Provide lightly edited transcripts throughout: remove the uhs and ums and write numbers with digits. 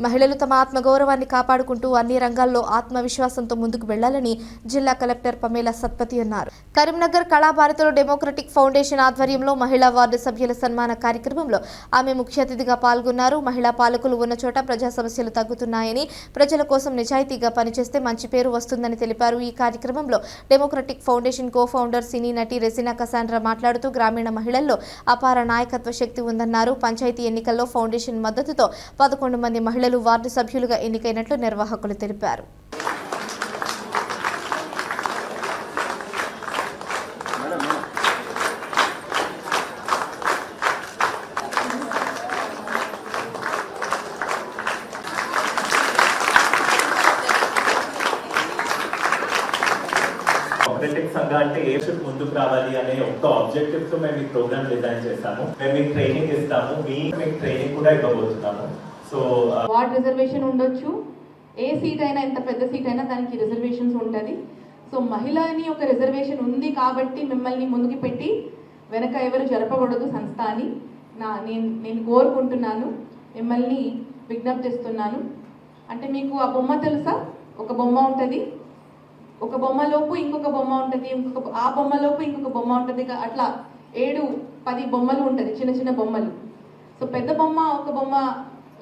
మహిళలు తమ ఆత్మగౌరవాన్ని కాపాడుకుంటూ అన్ని రంగాల్లో ఆత్మవిశ్వాసంతో ముందుకు వెళ్లాలని జిల్లా కలెక్టర్ పమేల సత్పతి అన్నారు. కరీంనగర్ కళాభారతిలో డెమోక్రటిక్ ఫౌండేషన్ ఆధ్వర్యంలో మహిళా వార్డు సభ్యుల సన్మాన కార్యక్రమంలో ఆమె ముఖ్య అతిథిగా పాల్గొన్నారు. మహిళా పాలకులు ఉన్న చోట ప్రజా సమస్యలు తగ్గుతున్నాయని, ప్రజల కోసం నిజాయితీగా పనిచేస్తే మంచి పేరు వస్తుందని తెలిపారు. ఈ కార్యక్రమంలో డెమోక్రటిక్ ఫౌండేషన్ కో ఫౌండర్ సినీ నటి రెజినా కసాండ్రా మాట్లాడుతూ గ్రామీణ మహిళల్లో అపార నాయకత్వ శక్తి ఉందన్నారు. పంచాయతీ ఎన్నికల్లో ఫౌండేషన్ మద్దతుతో 11 మంది మహిళలు వార్డు సభ్యులుగా ఎన్నికైనట్లు నిర్వాహకులు తెలిపారు. సంఘ అంటే ఏ ముందుకు రావాలి అనే ఒక ఆబ్జెక్టివ్ తో మేము ఈ ప్రోగ్రామ్ డిజైన్ చేశాము. మేము మీకు ట్రైనింగ్ ఇస్తాము, మీకు ట్రైనింగ్ కూడా ఇవ్వబోతున్నాము. సో వార్డ్ రిజర్వేషన్ ఉండొచ్చు, ఏ సీట్ అయినా, ఎంత పెద్ద సీట్ అయినా దానికి రిజర్వేషన్స్ ఉంటుంది. సో మహిళ అని ఒక రిజర్వేషన్ ఉంది కాబట్టి మిమ్మల్ని ముందుకు పెట్టి వెనక ఎవరు జరపకూడదు సంస్థ అని నేను కోరుకుంటున్నాను, మిమ్మల్ని విజ్ఞప్తిస్తున్నాను. అంటే మీకు ఆ బొమ్మ తెలుసా? ఒక బొమ్మ ఉంటుంది, ఒక బొమ్మలోపు ఇంకొక బొమ్మ ఉంటుంది, ఆ బొమ్మలోపు ఇంకొక బొమ్మ ఉంటుంది, అట్లా 7-10 బొమ్మలు ఉంటుంది, చిన్న చిన్న బొమ్మలు. సో పెద్ద బొమ్మ ఒక బొమ్మ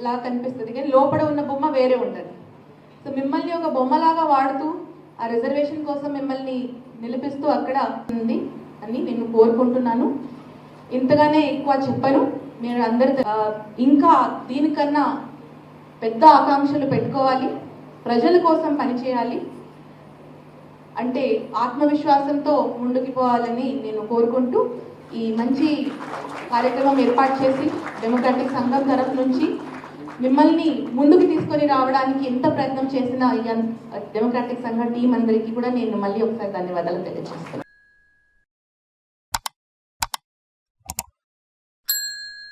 లాగా కనిపిస్తుంది, కానీ లోపల ఉన్న బొమ్మ వేరే ఉంటుంది. సో మిమ్మల్ని ఒక బొమ్మలాగా వాడుతూ ఆ రిజర్వేషన్ కోసం మిమ్మల్ని నిలిపిస్తూ అక్కడ ఉంది అని నేను కోరుకుంటున్నాను. ఇంతగానే ఎక్కువ చెప్పను. మీరు అందరు ఇంకా దీనికన్నా పెద్ద ఆకాంక్షలు పెట్టుకోవాలి, ప్రజల కోసం పనిచేయాలి, అంటే ఆత్మవిశ్వాసంతో ముందుకు పోవాలని నేను కోరుకుంటూ ఈ మంచి కార్యక్రమం ఏర్పాటు చేసి డెమోక్రటిక్ సంఘం తరఫు నుంచి మిమ్మల్ని ముందుకు తీసుకొని రావడానికి ఎంత ప్రయత్నం చేసిన డెమోక్రటిక్ సంఘం టీం అందరికీ కూడా నేను మళ్ళీ ఒకసారి ధన్యవాదాలు తెలియజేస్తాను.